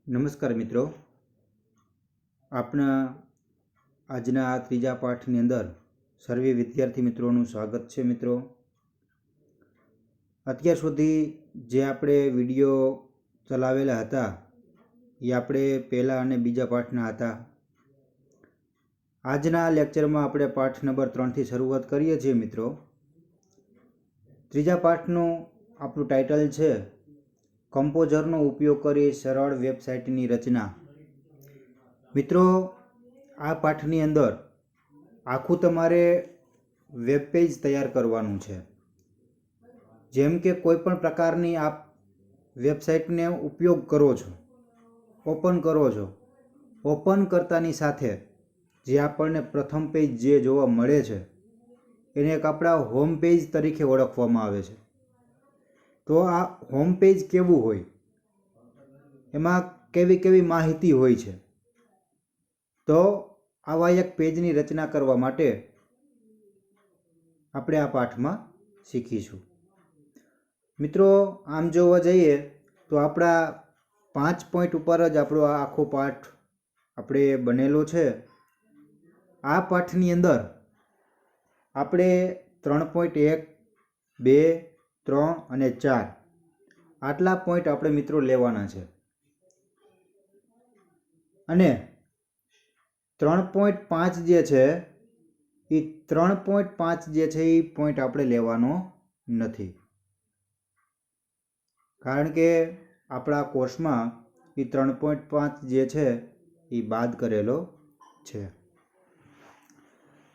નમસ્કાર મિત્રો, આપણા આજના આ ત્રીજા પાઠની અંદર સર્વે વિદ્યાર્થી મિત્રોનું સ્વાગત છે. મિત્રો, અત્યાર સુધી જે આપણે વિડીયો ચલાવેલા હતા એ આપણે પહેલા અને બીજા પાઠના હતા. આજના લેક્ચરમાં આપણે પાઠ નંબર 3થી શરૂઆત કરીએ છીએ. મિત્રો, ત્રીજા પાઠનું આપણું ટાઇટલ છે કમ્પોઝરનો ઉપયોગ કરી સરળ વેબસાઇટની રચના. મિત્રો, આ પાઠની અંદર આખું તમારે વેબ પેજ તૈયાર કરવાનું છે. જેમ કે કોઈ પણ પ્રકારની આપ વેબસાઇટને ઉપયોગ કરો છો, ઓપન કરો છો, ઓપન કરતાની સાથે જે આપણને પ્રથમ પેજ જે જોવા મળે છે એને એક આપણા હોમ પેજ તરીકે ઓળખવામાં આવે છે. તો આ હોમ પેજ કેવું હોય, એમાં કેવી કેવી માહિતી હોય છે, તો આવા એક પેજની રચના કરવા માટે આપણે આ પાઠમાં શીખીશું. મિત્રો, આમ જોવા જઈએ તો આપણા 5 પોઈન્ટ ઉપર જ આપણો આ આખો પાઠ આપણે બનેલો છે. આ પાઠની અંદર આપણે 3.1, 2, 3 અને 4 આટલા પોઈન્ટ આપણે મિત્રો લેવાના છે. અને 3.5 જે છે એ 3.5 જે છે એ પોઈન્ટ આપણે લેવાનો નથી, કારણ કે આપણા કોર્સમાં એ 3.5 જે છે એ બાદ કરેલો છે.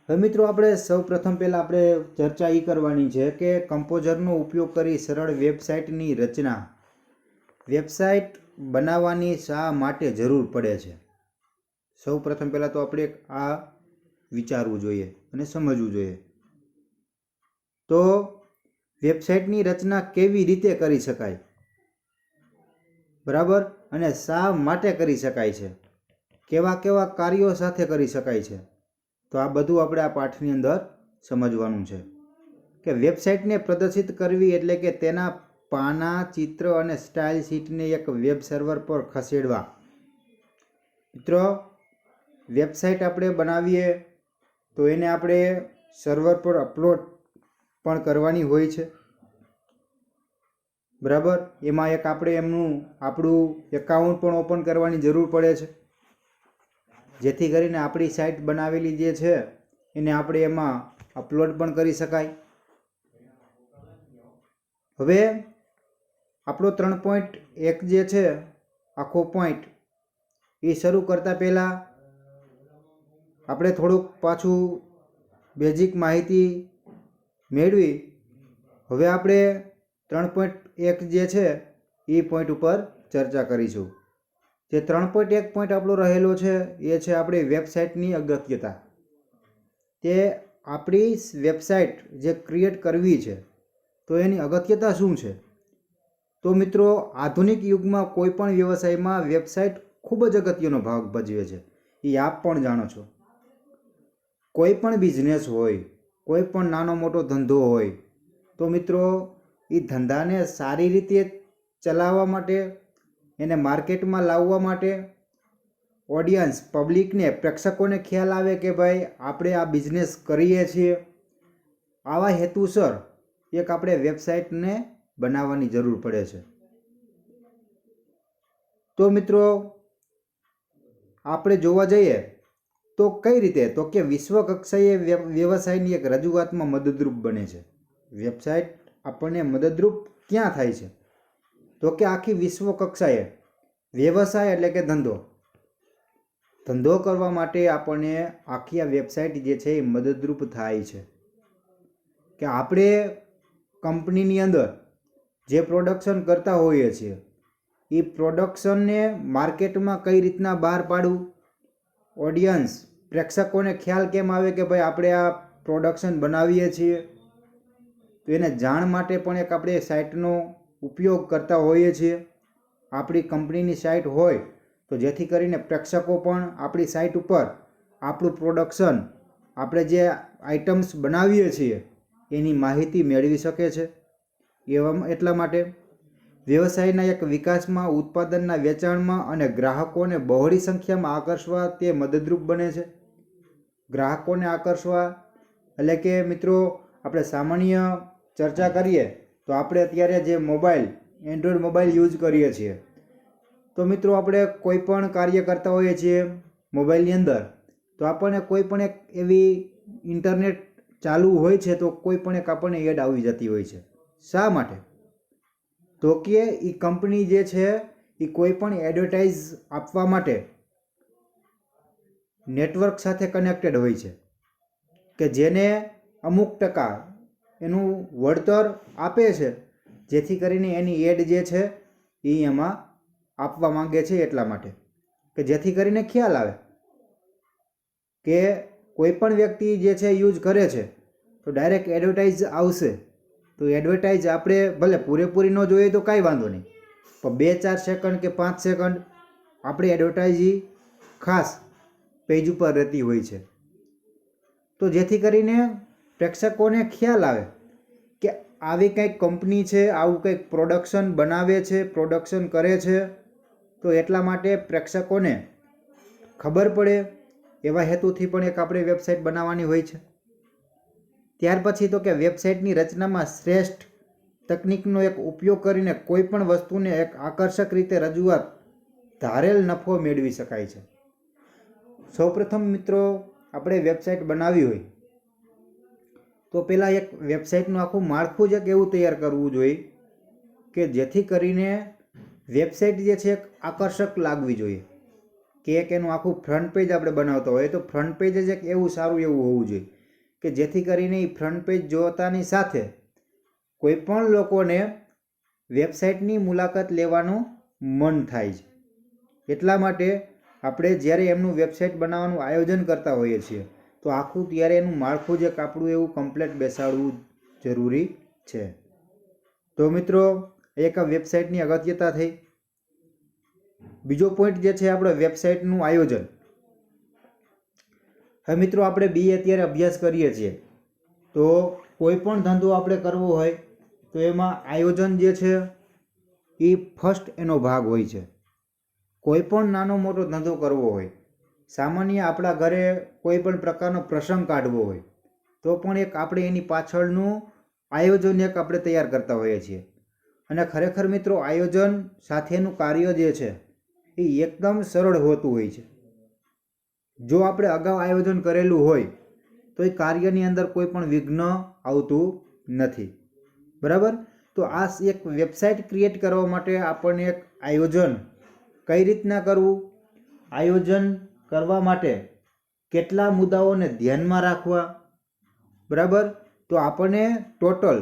હવે મિત્રો, આપણે સૌ પ્રથમ પહેલાં આપણે ચર્ચા એ કરવાની છે કે કમ્પોઝરનો ઉપયોગ કરી સરળ વેબસાઇટની રચના. વેબસાઇટ બનાવવાની શા માટે જરૂર પડે છે? સૌ પ્રથમ પહેલાં તો આપણે આ વિચારવું જોઈએ અને સમજવું જોઈએ. તો વેબસાઇટની રચના કેવી રીતે કરી શકાય, બરાબર, અને શા માટે કરી શકાય છે, કેવા કેવા કાર્યો સાથે કરી શકાય છે, તો આ બધું આપણે આ પાઠની અંદર સમજવાનું છે. કે વેબસાઇટને પ્રદર્શિત કરવી એટલે કે તેના પાના, ચિત્ર અને સ્ટાઇલ શીટને એક વેબ સર્વર પર ખસેડવા. મિત્રો, વેબસાઇટ આપણે બનાવીએ તો એને આપણે સર્વર પર અપલોડ પણ કરવાની હોય છે, બરાબર. એમાં એક આપણે આપણું એકાઉન્ટ પણ ઓપન કરવાની જરૂર પડે છે, જેથી કરીને આપણી સાઇટ બનાવેલી જે છે એને આપણે એમાં અપલોડ પણ કરી શકાય. હવે આપણો 3.1 જે છે આખો પોઈન્ટ એ શરૂ કરતાં પહેલાં આપણે થોડુંક પાછું બેઝિક માહિતી મેળવી હવે આપણે 3.1 જે છે એ પોઈન્ટ ઉપર ચર્ચા કરીશું. જે 3.1 પોઈન્ટ આપણો રહેલો છે એ છે આપણી વેબસાઇટની અગત્યતા. તે આપણી વેબસાઇટ જે ક્રિએટ કરવી છે તો એની અગત્યતા શું છે? તો મિત્રો, આધુનિક યુગમાં કોઈ પણ વ્યવસાયમાં વેબસાઇટ ખૂબ જ અગત્યનો ભાગ ભજવે છે. એ આપ પણ જાણો છો. કોઈ પણ બિઝનેસ હોય, કોઈ પણ નાનો મોટો ધંધો હોય, તો મિત્રો એ ધંધાને સારી રીતે ચલાવવા માટે, એને માર્કેટમાં લાવવા માટે, ઓડિયન્સ, પબ્લિકને, પ્રેક્ષકોને ખ્યાલ આવે કે ભાઈ આપણે આ બિઝનેસ કરીએ છીએ, આવા હેતુસર એક આપણે વેબસાઇટને બનાવવાની જરૂર પડે છે. તો મિત્રો, આપણે જોવા જઈએ તો કઈ રીતે, તો કે વિશ્વ કક્ષાએ વ્યવસાયની એક રજૂઆતમાં મદદરૂપ બને છે. વેબસાઇટ આપણને મદદરૂપ ક્યાં થાય છે? તો કે આખી વિશ્વ કક્ષાએ વ્યવસાય એટલે કે ધંધો કરવા માટે આપણને આખી આ વેબસાઇટ જે છે એ મદદરૂપ થાય છે. કે આપણે કંપનીની અંદર જે પ્રોડક્શન કરતા હોઈએ છીએ એ પ્રોડક્શનને માર્કેટમાં કઈ રીતના બહાર પાડવું, ઓડિયન્સ, પ્રેક્ષકોને ખ્યાલ કેમ આવે કે ભાઈ આપણે આ પ્રોડક્શન બનાવીએ છીએ, તો એને જાણ માટે પણ એક આપણે સાઇટનો ઉપયોગ કરતા હોઈએ છીએ. આપણી કંપનીની સાઇટ હોય તો જેથી કરીને પ્રેક્ષકો પણ આપણી સાઇટ ઉપર આપણું પ્રોડક્શન, આપણે જે આઇટમ્સ બનાવીએ છીએ એની માહિતી મેળવી શકે છે. એટલા માટે વ્યવસાયના એક વિકાસમાં, ઉત્પાદનના વેચાણમાં અને ગ્રાહકોને બહોળી સંખ્યામાં આકર્ષવા તે મદદરૂપ બને છે. ગ્રાહકોને આકર્ષવા એટલે કે મિત્રો આપણે સામાન્ય ચર્ચા કરીએ તો આપણે અત્યારે જે મોબાઈલ, એન્ડ્રોઈડ મોબાઈલ યુઝ કરીએ છીએ, તો મિત્રો આપણે કોઈ પણ કાર્ય કરતા હોઈએ છીએ મોબાઈલની અંદર, તો આપણને કોઈ પણ એક એવી ઇન્ટરનેટ ચાલુ હોય છે તો કોઈ પણ એક આપણને એડ આવી જતી હોય છે. શા માટે? તો કે એ કંપની જે છે એ કોઈ પણ એડવર્ટાઇઝ આપવા માટે નેટવર્ક સાથે કનેક્ટેડ હોય છે કે જેને અમુક ટકા એનું વળતર આપે છે, જેથી કરીને એની એડ જે છે એ એમાં આપવા માંગે છે. એટલા માટે કે જેથી કરીને ખ્યાલ આવે કે કોઈ પણ વ્યક્તિ જે છે યુઝ કરે છે તો ડાયરેક્ટ એડવર્ટાઇઝ આવશે, તો એડવર્ટાઇઝ આપણે ભલે પૂરેપૂરી ન જોઈએ તો કાંઈ વાંધો નહીં, પણ 2-4 સેકન્ડ કે 5 સેકન્ડ આપણી એડવર્ટાઇઝ ખાસ પેજ ઉપર રહેતી હોય છે. તો જેથી કરીને પ્રેક્ષકોને ખ્યાલ આવે કે આવી કંઈક કંપની છે, આવું કંઈક પ્રોડક્શન બનાવે છે, પ્રોડક્શન કરે છે, તો એટલા માટે પ્રેક્ષકોને ખબર પડે એવા હેતુથી પણ એક આપણે વેબસાઇટ બનાવવાની હોય છે. ત્યાર પછી તો કે વેબસાઇટની રચનામાં શ્રેષ્ઠ તકનિકનો એક ઉપયોગ કરીને કોઈ પણ વસ્તુને એક આકર્ષક રીતે રજૂઆત ધારેલ નફો મેળવી શકાય છે. સૌપ્રથમ મિત્રો આપણે વેબસાઇટ બનાવવી હોય તો પહેલાં એક વેબસાઇટનું આખું માળખું જ એક એવું તૈયાર કરવું જોઈએ કે જેથી કરીને વેબસાઇટ જે છે એક આકર્ષક લાગવી જોઈએ, કે એક એનું આખું ફ્રન્ટ પેજ આપણે બનાવતા હોય તો ફ્રન્ટ પેજ જ એક એવું સારું એવું હોવું જોઈએ કે જેથી કરીને એ ફ્રન્ટ પેજ જોતાની સાથે કોઈ પણ લોકોને વેબસાઇટની મુલાકાત લેવાનું મન થાય છે. એટલા માટે આપણે જ્યારે એમનું વેબસાઇટ બનાવવાનું આયોજન કરતા હોઈએ છીએ તો આખું ત્યારે એનું માળખું જ એક આપણું એવું કમ્પ્લેટ બેસાડવું જરૂરી છે. તો મિત્રો એક આ વેબસાઇટની અગત્યતા થઈ. બીજો પોઈન્ટ જે છે આપણે વેબસાઇટનું આયોજન. હવે મિત્રો આપણે BA અત્યારે અભ્યાસ કરીએ છીએ તો કોઈ પણ ધંધો આપણે કરવો હોય તો એમાં આયોજન જે છે એ ફર્સ્ટ એનો ભાગ હોય છે. કોઈ પણ નાનો મોટો ધંધો કરવો હોય, સામાન્ય આપણા ઘરે કોઈ પણ પ્રકારનો પ્રસંગ કાઢવો હોય તો પણ એક આપણે એની પાછળનું આયોજન એક આપણે તૈયાર કરતા હોઈએ છીએ. અને ખરેખર મિત્રો આયોજન સાથેનું કાર્ય જે છે એ એકદમ સરળ હોતું હોય છે. જો આપણે અગાઉ આયોજન કરેલું હોય તો એ કાર્યની અંદર કોઈ પણ વિઘ્ન આવતું નથી. બરાબર? તો આ એક વેબસાઇટ ક્રિએટ કરવા માટે આપણને એક આયોજન કઈ રીતના કરવું, આયોજન કરવા માટે કેટલા મુદ્દાઓને ધ્યાનમાં રાખવા, બરાબર? તો આપણને ટોટલ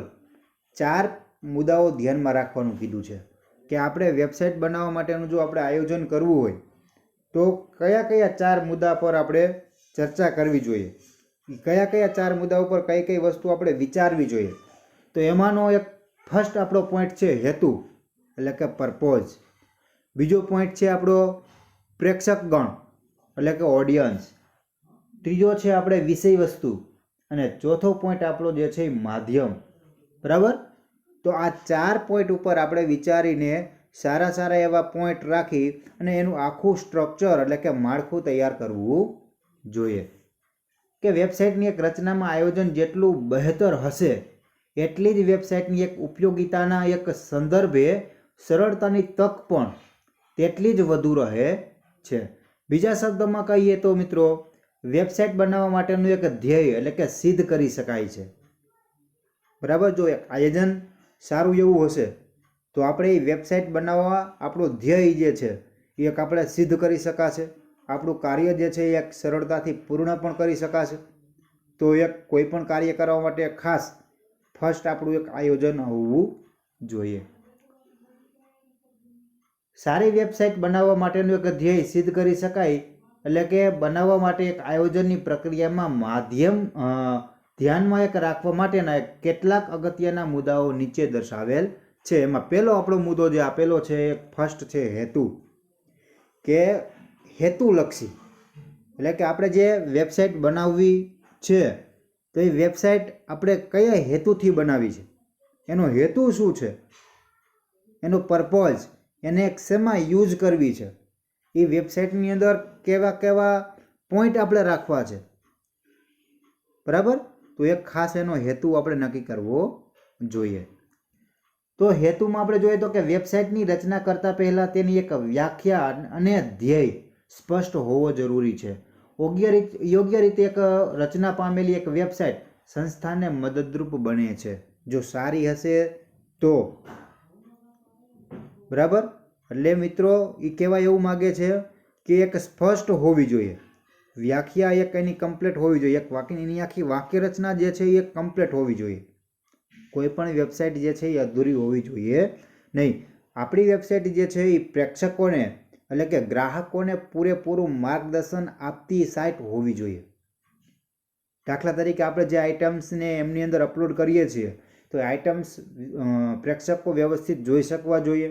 4 મુદ્દાઓ ધ્યાનમાં રાખવાનું કીધું છે કે આપણે વેબસાઇટ બનાવવા માટેનું જો આપણે આયોજન કરવું હોય તો કયા કયા 4 મુદ્દા પર આપણે ચર્ચા કરવી જોઈએ, કયા કયા 4 મુદ્દા ઉપર કઈ કઈ વસ્તુ આપણે વિચારવી જોઈએ. તો એમાંનો એક ફર્સ્ટ આપણો પોઈન્ટ છે હેતુ, એટલે કે પર્પોઝ. બીજો પોઈન્ટ છે આપણો પ્રેક્ષકગણ એટલે કે ઓડિયન્સ. ત્રીજો છે આપણે વિષય વસ્તુ અને ચોથો પોઈન્ટ આપણો જે છે માધ્યમ. બરાબર? તો આ 4 પોઈન્ટ ઉપર આપણે વિચારીને સારા સારા એવા પોઈન્ટ રાખી અને એનું આખું સ્ટ્રક્ચર એટલે કે માળખું તૈયાર કરવું જોઈએ. કે વેબસાઇટની એક રચનામાં આયોજન જેટલું બહેતર હશે એટલી જ વેબસાઇટની એક ઉપયોગિતાના એક સંદર્ભે સરળતાની તક પણ તેટલી જ વધુ રહે છે. બીજા શબ્દમાં કહીએ તો મિત્રો વેબસાઇટ બનાવવા માટેનું એક ધ્યેય એટલે કે સિદ્ધ કરી શકાય છે. બરાબર? જો એક આયોજન સારું એવું હશે તો આપણે એ વેબસાઇટ બનાવવા આપણું ધ્યેય જે છે એ એક આપણે સિદ્ધ કરી શકાશે. આપણું કાર્ય જે છે એ એક સરળતાથી પૂર્ણ પણ કરી શકાશે. તો એક કોઈ પણ કાર્ય કરવા માટે ખાસ ફર્સ્ટ આપણું એક આયોજન હોવું જોઈએ. સારી વેબસાઇટ બનાવવા માટેનું એક ધ્યેય સિદ્ધ કરી શકાય એટલે કે બનાવવા માટે એક આયોજનની પ્રક્રિયામાં માધ્યમ ધ્યાનમાં એક રાખવા માટેના કેટલાક અગત્યના મુદ્દાઓ નીચે દર્શાવેલ છે. એમાં પહેલો આપણો મુદ્દો જે આપેલો છે એક ફર્સ્ટ છે હેતુ, કે હેતુલક્ષી એટલે કે આપણે જે વેબસાઇટ બનાવવી છે તો એ વેબસાઇટ આપણે કયા હેતુથી બનાવી છે, એનો હેતુ શું છે, એનો પર્પઝ, એને શેમાં યુઝ કરવી છે, એ વેબસાઇટની અંદર કેવા કેવા પોઈન્ટ આપણે રાખવા છે, બરાબર. તો એક ખાસ એનો હેતુ આપણે નક્કી કરવો જોઈએ. તો હેતુમાં આપણે જોઈએ તો કે વેબસાઇટની રચના કરતા પહેલા તેની એક વ્યાખ્યા અને ધ્યેય સ્પષ્ટ હોવો જરૂરી છે. યોગ્ય રીતે એક રચના પામેલી એક વેબસાઇટ સંસ્થાને મદદરૂપ બને છે જો સારી હશે તો, બરાબર. એટલે મિત્રો એ કહેવા એવું માગે છે કે એક સ્પષ્ટ હોવી જોઈએ, વ્યાખ્યા એક એની કમ્પ્લીટ હોવી જોઈએ, એક વાક્ય એની આખી વાક્ય રચના જે છે એ કમ્પ્લીટ હોવી જોઈએ. કોઈ પણ વેબસાઇટ જે છે એ અધૂરી હોવી જોઈએ નહીં. આપણી વેબસાઇટ જે છે એ પ્રેક્ષકોને એટલે કે ગ્રાહકોને પૂરેપૂરું માર્ગદર્શન આપતી સાઇટ હોવી જોઈએ. દાખલા તરીકે આપણે જે આઇટમ્સને એમની અંદર અપલોડ કરીએ છીએ તો આઇટમ્સ પ્રેક્ષકો વ્યવસ્થિત જોઈ શકવા જોઈએ,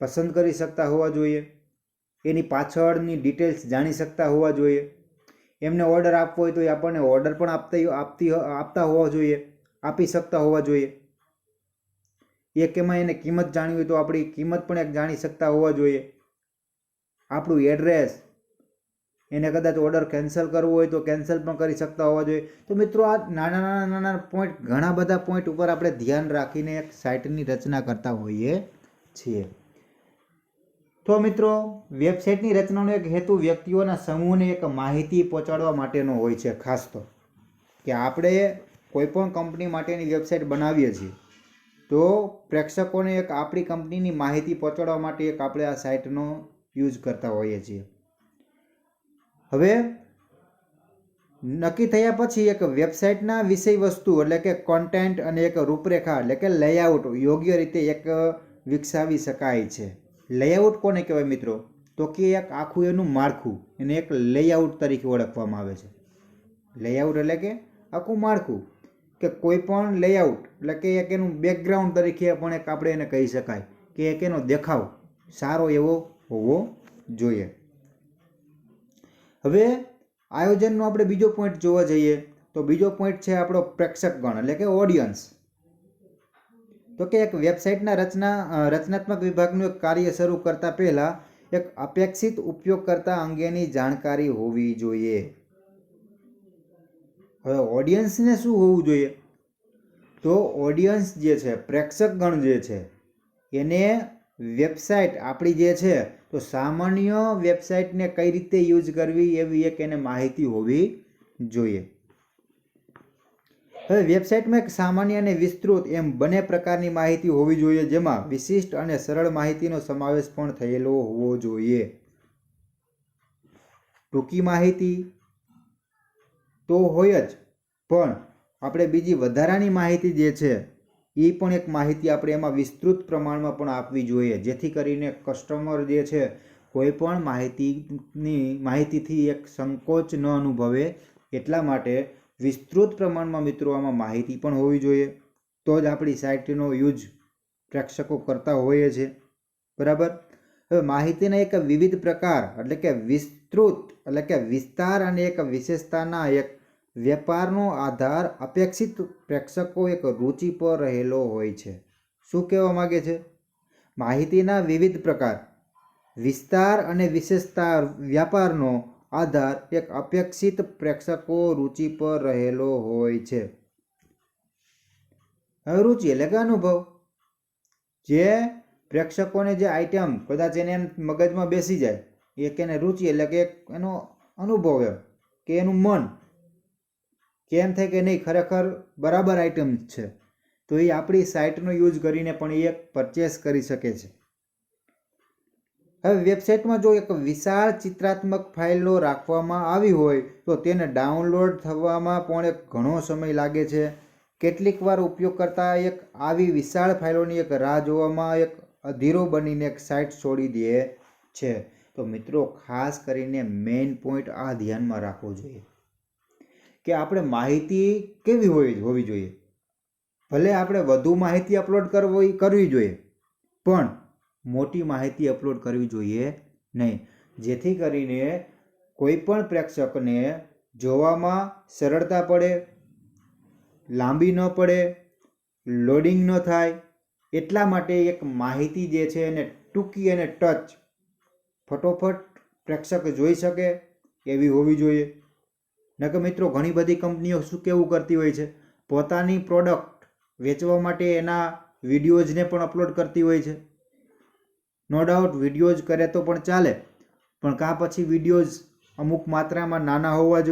પસંદ કરી શકતા હોવા જોઈએ, એની પાછળની ડિટેલ્સ જાણી શકતા હોવા જોઈએ. એમને ઓર્ડર આપવો હોય તો એ આપણને ઓર્ડર પણ આપતા હોવા જોઈએ, આપી શકતા હોવા જોઈએ. એક એમાં એને કિંમત જાણવી હોય તો આપણી કિંમત પણ એક જાણી શકતા હોવા જોઈએ. આપણું એડ્રેસ, એને કદાચ ઓર્ડર કેન્સલ કરવો હોય તો કેન્સલ પણ કરી શકતા હોવા જોઈએ. તો મિત્રો આ નાના પોઈન્ટ, ઘણા બધા પોઈન્ટ ઉપર આપણે ધ્યાન રાખીને એક સાઇટની રચના કરતા હોઈએ છીએ. તો મિત્રો વેબસાઇટની રચનાનો એક હેતુ વ્યક્તિઓના સમૂહને એક માહિતી પહોંચાડવા માટેનો હોય છે. ખાસ તો કે આપણે કોઈ પણ કંપની માટેની વેબસાઇટ બનાવીએ છીએ તો પ્રેક્ષકોને એક આપણી કંપનીની માહિતી પહોંચાડવા માટે એક આપણે આ સાઇટનો યુઝ કરતા હોઈએ છીએ. હવે નક્કી થયા પછી એક વેબસાઇટના વિષય વસ્તુ એટલે કે કોન્ટેન્ટ અને એક રૂપરેખા એટલે કે લેઆઉટ યોગ્ય રીતે એક વિકસાવી શકાય છે. લેઆઉટ કોને કહેવાય મિત્રો? તો કે એક આખું એનું માળખું, એને એક લેઆઉટ તરીકે ઓળખવામાં આવે છે. લેઆઉટ એટલે કે આખું માળખું, કે કોઈ પણ લેઆઉટ એટલે કે એક એનું બેકગ્રાઉન્ડ તરીકે પણ એક આપણે એને કહી શકાય કે એક એનો દેખાવ સારો એવો હોવો જોઈએ. હવે આયોજનનો આપણે બીજો પોઈન્ટ જોવા જઈએ તો બીજો પોઈન્ટ છે આપણો પ્રેક્ષકગણ એટલે કે ઓડિયન્સ. તો કે એક વેબસાઇટના રચનાત્મક વિભાગનું એક કાર્ય શરૂ કરતા પહેલા એક અપેક્ષિત ઉપયોગકર્તા અંગેની જાણકારી હોવી જોઈએ. હવે ઓડિયન્સને શું હોવું જોઈએ? તો ઓડિયન્સ જે છે, પ્રેક્ષકગણ જે છે, એને વેબસાઇટ આપણી જે છે તો સામાન્ય વેબસાઇટને કઈ રીતે યુઝ કરવી એવી એક એને માહિતી હોવી જોઈએ. હવે વેબસાઇટમાં એક સામાન્ય અને વિસ્તૃત એમ બંને પ્રકારની માહિતી હોવી જોઈએ, જેમાં વિશિષ્ટ અને સરળ માહિતીનો સમાવેશ પણ થયેલો હોવો જોઈએ. ટૂંકી માહિતી તો હોય જ, પણ આપણે બીજી વધારાની માહિતી જે છે એ પણ એક માહિતી આપણે એમાં વિસ્તૃત પ્રમાણમાં પણ આપવી જોઈએ, જેથી કરીને કસ્ટમર જે છે કોઈ પણ માહિતીથી એક સંકોચ ન અનુભવે. એટલા માટે વિસ્તૃત પ્રમાણમાં મિત્રો આમાં માહિતી પણ હોવી જોઈએ, તો જ આપણી સાઇટનો યુઝ પ્રેક્ષકો કરતા હોઈએ છે, બરાબર. હવે માહિતીના એક વિવિધ પ્રકાર એટલે કે વિસ્તૃત એટલે કે વિસ્તાર અને એક વિશેષતાના એક વેપારનો આધાર અપેક્ષિત પ્રેક્ષકો એક રુચિ પર રહેલો હોય છે. શું કહેવા માગે છે? માહિતીના વિવિધ પ્રકાર, વિસ્તાર અને વિશેષતા વ્યાપારનો આધાર એક અપેક્ષિત પ્રેક્ષકો રુચિ પર રહેલો હોય છે. હવે રુચિ એટલે કે અનુભવ, જે પ્રેક્ષકોને જે આઈટમ કદાચ એને મગજમાં બેસી જાય, એક એને રુચિ એટલે કે એનો અનુભવ એમ કે એનું મન કે એમ થાય કે નહીં ખરેખર બરાબર આઈટમ છે, તો એ આપણી સાઇટનો યુઝ કરીને પણ એ પરચેસ કરી શકે છે. હવે વેબસાઇટમાં જો એક વિશાળ ચિત્રાત્મક ફાઇલો રાખવામાં આવી હોય તો તેને ડાઉનલોડ થવામાં પણ એક ઘણો સમય લાગે છે. કેટલીક વાર ઉપયોગકર્તા એક આવી વિશાળ ફાઇલોની એક રાહ જોવામાં એક અધીરો બનીને એક સાઇટ છોડી દે છે. તો મિત્રો ખાસ કરીને મેઇન પોઈન્ટ આ ધ્યાનમાં રાખવો જોઈએ કે આપણે માહિતી કેવી હોવી જોઈએ. ભલે આપણે વધુ માહિતી અપલોડ કરવી જોઈએ, પણ મોટી માહિતી અપલોડ કરવી જોઈએ નહીં, જેથી કરીને કોઈ પણ પ્રેક્ષકને જોવામાં સરળતા પડે, લાંબી ન પડે, લોડિંગ ન થાય, એટલા માટે એક માહિતી જે છે એને ટૂંકી અને ટચ ફટોફટ પ્રેક્ષક જોઈ શકે એવી હોવી જોઈએ. નકર મિત્રો ઘણી બધી કંપનીઓ શું કેવું કરતી હોય છે, પોતાની પ્રોડક્ટ વેચવા માટે એના વિડીયોઝને પણ અપલોડ કરતી હોય છે. નો ડાઉટ વિડીયોઝ કરે તો પણ ચાલે, પણ કાં પછી વિડીયોઝ અમુક માત્રામાં નાના હોવા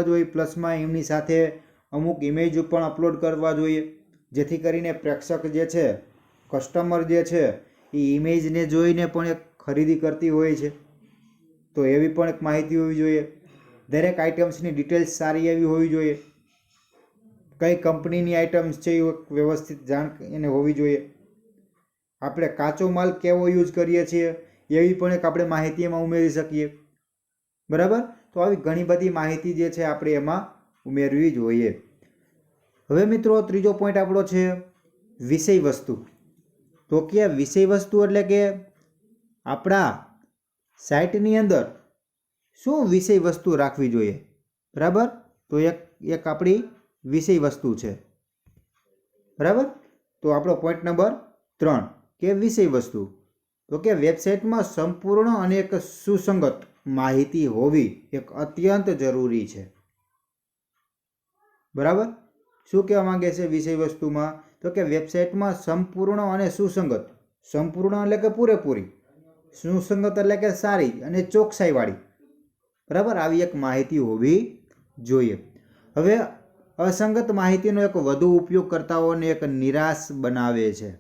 જોઈએ, પ્લસમાં એમની સાથે અમુક ઇમેજ પણ અપલોડ કરવા જોઈએ, જેથી કરીને પ્રેક્ષક જે છે, કસ્ટમર જે છે એ ઇમેજને જોઈને પણ એક ખરીદી કરતી હોય છે. તો એવી પણ એક માહિતી હોવી જોઈએ. દરેક આઇટમ્સની ડિટેલ્સ સારી એવી હોવી જોઈએ. કઈ કંપનીની આઇટમ્સ છે એ વ્યવસ્થિત જાણ એને હોવી જોઈએ. આપણે કાચો માલ કેવો યુઝ કરીએ છીએ એવી પણ એક આપણે માહિતી એમાં ઉમેરી શકીએ. બરાબર? તો આવી ઘણી બધી માહિતી જે છે આપણે એમાં ઉમેરવી જોઈએ. હવે મિત્રો ત્રીજો પોઈન્ટ આપણો છે વિષય વસ્તુ. તો કે વિષય વસ્તુ એટલે કે આપણા સાઇટની અંદર શું વિષય વસ્તુ રાખવી જોઈએ. બરાબર? તો એક આપણી વિષય વસ્તુ છે. બરાબર? તો આપણો પોઈન્ટ નંબર 3 કે વિષય વસ્તુ. તો કે વેબસાઇટમાં સંપૂર્ણ અને એક સુસંગત માહિતી હોવી એક અત્યંત જરૂરી છે. બરાબર? શું કહેવા માંગે છે વિષય વસ્તુમાં? તો કે વેબસાઇટમાં સંપૂર્ણ અને સુસંગત. સંપૂર્ણ એટલે કે પૂરેપૂરી, સુસંગત એટલે કે સારી અને ચોકસાઈવાળી. બરાબર? આવી એક માહિતી હોવી જોઈએ. હવે અસંગત માહિતીનો એક વધુ ઉપયોગકર્તાઓને એક નિરાશ બનાવે છે.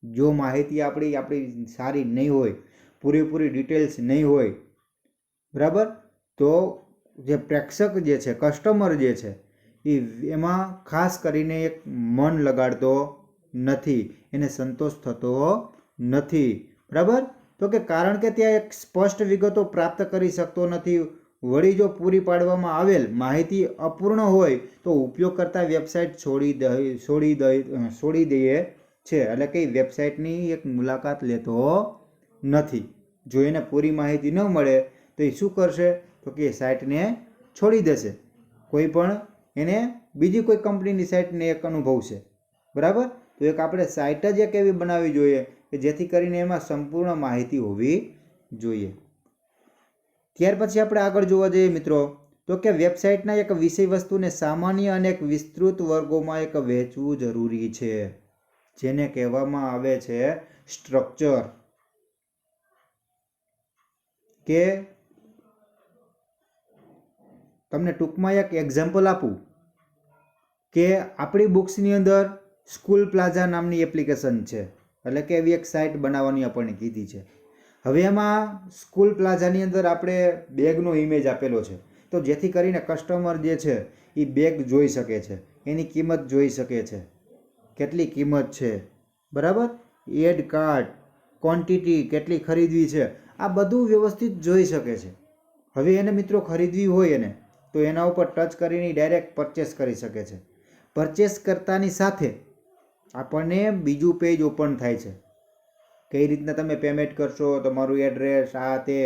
જો માહિતી આપણી સારી નહીં હોય, પૂરેપૂરી ડિટેલ્સ નહીં હોય, બરાબર, તો જે પ્રેક્ષક જે છે, કસ્ટમર જે છે, એમાં ખાસ કરીને એક મન લગાડતો નથી, એને સંતોષ થતો નથી. બરાબર? તો કે કારણ કે ત્યાં એક સ્પષ્ટ વિગતો પ્રાપ્ત કરી શકતો નથી. વળી જો પૂરી પાડવામાં આવેલ માહિતી અપૂર્ણ હોય તો ઉપયોગકર્તા વેબસાઇટ છોડી દે છે. એટલે કે વેબસાઇટની એક મુલાકાત લેતો નથી. જો એને પૂરી માહિતી ન મળે તો એ શું કરશે? તો કે સાઇટને છોડી દેશે. કોઈ પણ એને બીજી કોઈ કંપનીની સાઇટને એક અનુભવશે. બરાબર? તો એક આપણે સાઇટ જ એક એવી બનાવવી જોઈએ કે જેથી કરીને એમાં સંપૂર્ણ માહિતી હોવી જોઈએ. ત્યાર પછી આપણે આગળ જોવા જઈએ મિત્રો, તો કે વેબસાઇટના એક વિષય વસ્તુને સામાન્ય અને એક વિસ્તૃત વર્ગોમાં એક વહેંચવું જરૂરી છે, જેને કહેવામાં આવે છે સ્ટ્રક્ચર. કે તમને ટૂંકમાં એક એક્ઝામ્પલ આપું કે આપણી બુક્સની અંદર સ્કૂલ પ્લાઝા નામની એપ્લિકેશન છે. એટલે કે એવી એક સાઇટ બનાવવાની આપણને કીધી છે. હવે એમાં સ્કૂલ પ્લાઝાની અંદર આપણે બેગનો ઇમેજ આપેલો છે. તો જેથી કરીને કસ્ટમર જે છે એ બેગ જોઈ શકે છે, એની કિંમત જોઈ શકે છે, કેટલી કિંમત છે. બરાબર? એડ કાર્ડ, ક્વોન્ટિટી કેટલી ખરીદવી છે, આ બધું વ્યવસ્થિત જોઈ શકે છે. હવે એને મિત્રો ખરીદવી હોય એને તો એના ઉપર ટચ કરીને ડાયરેક્ટ પરચેસ કરી શકે છે. પરચેસ કરતાની સાથે આપણને બીજું પેજ ઓપન થાય છે. કઈ રીતના તમે પેમેન્ટ કરશો, તમારું એડ્રેસ, આ તે,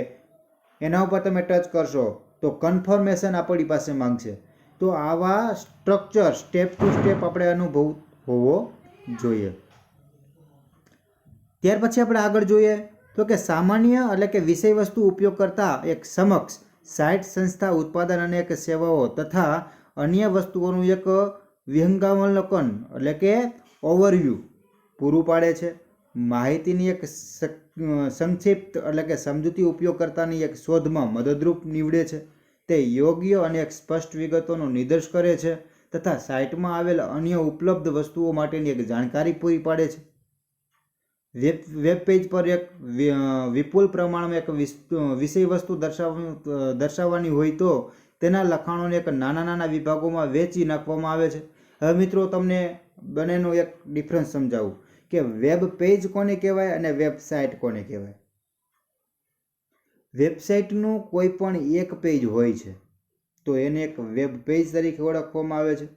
એના ઉપર તમે ટચ કરશો તો કન્ફર્મેશન આપણી પાસે માંગશે. તો આવા સ્ટ્રક્ચર સ્ટેપ ટુ સ્ટેપ આપણે અનુભવ હોવો જોઈએ. ત્યાર પછી આપણે આગળ જોઈએ તો કે સામાન્ય એટલે કે વિષય વસ્તુ ઉપયોગ કરતા એક સમક્ષ સાઇટ, સંસ્થા, ઉત્પાદન અને એક સેવાઓ તથા અન્ય વસ્તુઓનું એક વિહંગાવલોકન એટલે કે ઓવરવ્યૂ પૂરું પાડે છે. માહિતીની એક સંક્ષિપ્ત એટલે કે સમજૂતી ઉપયોગકર્તાની એક શોધમાં મદદરૂપ નીવડે છે. તે યોગ્ય અને એક સ્પષ્ટ વિગતોનો નિર્દેશ કરે છે તથા સાઇટમાં આવેલ અન્ય ઉપલબ્ધ વસ્તુઓ માટેની એક જાણકારી પૂરી પાડે છે. વેબ પેજ પર એક વિપુલ પ્રમાણમાં એક વિષય વસ્તુ દર્શાવવાની હોય તો તેના લખાણોને એક નાના નાના વિભાગોમાં વહેંચી નાખવામાં આવે છે. હવે મિત્રો તમને બંનેનો એક ડિફરન્સ સમજાવું કે વેબ પેજ કોને કહેવાય અને વેબસાઇટ કોને કહેવાય. વેબસાઇટનું કોઈ પણ એક પેજ હોય છે તો એને એક વેબ પેજ તરીકે ઓળખવામાં આવે છે.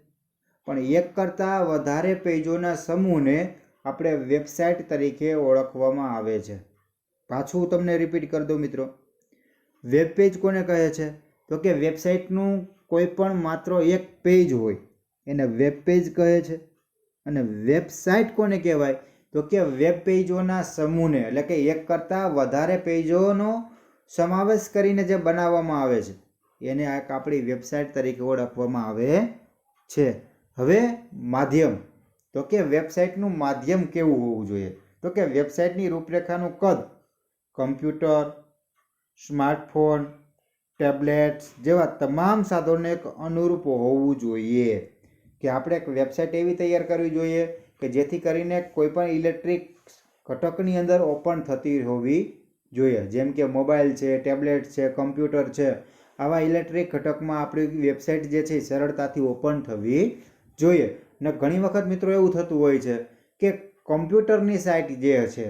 પણ એક કરતાં વધારે પેજોના સમૂહને આપણે વેબસાઇટ તરીકે ઓળખવામાં આવે છે. પાછું તમને રિપીટ કરી દઉં મિત્રો. વેબ પેજ કોને કહે છે? તો કે વેબસાઇટનું કોઈ પણ માત્ર એક પેજ હોય એને વેબ પેજ કહે છે. અને વેબસાઇટ કોને કહેવાય? તો કે વેબ પેજોના સમૂહને, એટલે કે એક કરતાં વધારે પેજોનો સમાવેશ કરીને જે બનાવવામાં આવે છે એને આપણી વેબસાઇટ તરીકે ઓળખવામાં આવે છે. હવે માધ્યમ, તો કે વેબસાઇટનું માધ્યમ કેવું હોવું જોઈએ? તો કે વેબસાઇટની રૂપરેખાનું કદ કમ્પ્યુટર, સ્માર્ટફોન, ટેબ્લેટ્સ જેવા તમામ સાધનોને એક અનુરૂપ હોવું જોઈએ. કે આપણે એક વેબસાઇટ એવી તૈયાર કરવી જોઈએ કે જેથી કરીને કોઈ પણ ઇલેક્ટ્રિક ઘટકની અંદર ઓપન થતી હોવી જોઈએ. જેમ કે મોબાઈલ છે, ટેબ્લેટ છે, કમ્પ્યુટર છે, આવા ઇલેક્ટ્રિક ઘટકમાં આપણી વેબસાઇટ જે છે એ સરળતાથી ઓપન થવી જોઈએ. ને ઘણી વખત મિત્રો એવું થતું હોય છે કે કમ્પ્યુટરની સાઇટ જે છે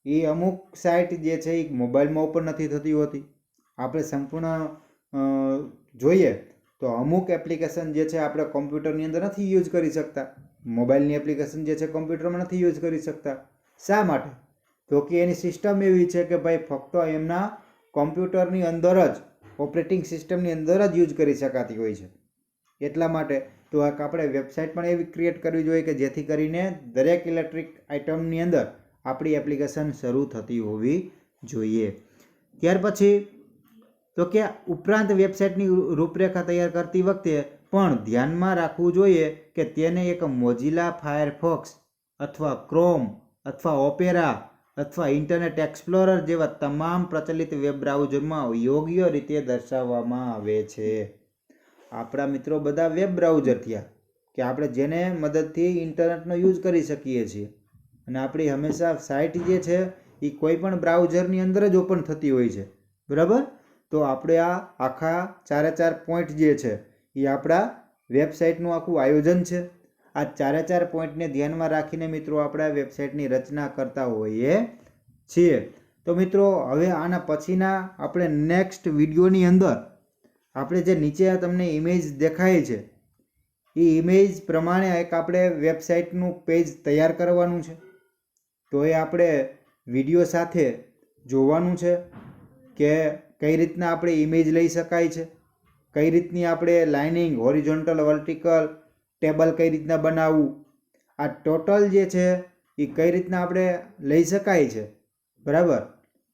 એ અમુક સાઇટ જે છે એ મોબાઈલમાં ઓપન નથી થતી હોતી. આપણે સંપૂર્ણ જોઈએ તો અમુક એપ્લિકેશન જે છે આપણે કમ્પ્યુટરની અંદર નથી યુઝ કરી શકતા. મોબાઈલની એપ્લિકેશન જે છે કમ્પ્યુટરમાં નથી યુઝ કરી શકતા. શા માટે? તો કે એની સિસ્ટમ એવી છે કે ભાઈ ફક્ત એમના કમ્પ્યુટરની અંદર જ, ઓપરેટિંગ સિસ્ટમની અંદર જ યુઝ કરી શકાતી હોય છે. એટલા માટે તો આપણે વેબસાઇટ પણ એવી ક્રિએટ કરવી જોઈએ કે જેથી કરીને દરેક ઇલેક્ટ્રિક આઇટમની અંદર આપણી એપ્લિકેશન શરૂ થતી હોવી જોઈએ. ત્યાર પછી તો કે ઉપરાંત વેબસાઇટની રૂપરેખા તૈયાર કરતી વખતે પણ ધ્યાનમાં રાખવું જોઈએ કે તેને એક મોઝિલા ફાયરફોક્સ અથવા ક્રોમ અથવા ઓપેરા અથવા ઇન્ટરનેટ એક્સપ્લોરર જેવા તમામ પ્રચલિત વેબ બ્રાઉઝરમાં યોગ્ય રીતે દર્શાવવામાં આવે છે. આપણા મિત્રો બધા વેબ બ્રાઉઝર થયા કે આપણે જેને મદદથી ઇન્ટરનેટનો યુઝ કરી શકીએ છીએ. અને આપણી હંમેશા સાઇટ જે છે એ કોઈ પણ બ્રાઉઝરની અંદર જ ઓપન થતી હોય છે. બરાબર? તો આપણે આ આખા 4 પોઈન્ટ જે છે એ આપણા વેબસાઇટનું આખું આયોજન છે. આ 4 પોઈન્ટને ધ્યાનમાં રાખીને મિત્રો આપણે વેબસાઇટની રચના કરતા હોઈએ છીએ. તો મિત્રો હવે આના પછીના આપણે નેક્સ્ટ વિડીયોની અંદર આપણે જે નીચે તમને ઇમેજ દેખાય છે એ ઇમેજ પ્રમાણે એક આપણે વેબસાઇટનું પેજ તૈયાર કરવાનું છે. તો એ આપણે વિડીયો સાથે જોવાનું છે કે કઈ રીતના આપણે ઇમેજ લઈ શકાય છે, કઈ રીતની આપણે લાઇનિંગ, હોરિઝોન્ટલ, વર્ટિકલ, ટેબલ કઈ રીતના બનાવવું, આ ટોટલ જે છે એ કઈ રીતના આપણે લઈ શકાય છે. બરાબર?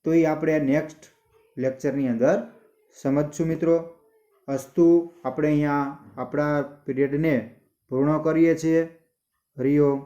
તો એ આપણે નેક્સ્ટ લેક્ચરની અંદર સમજશું મિત્રો. અસ્તુ આપણે અહીંયા આપણા પીરિયડને પૂર્ણ કરીએ છીએ. હરિઓમ.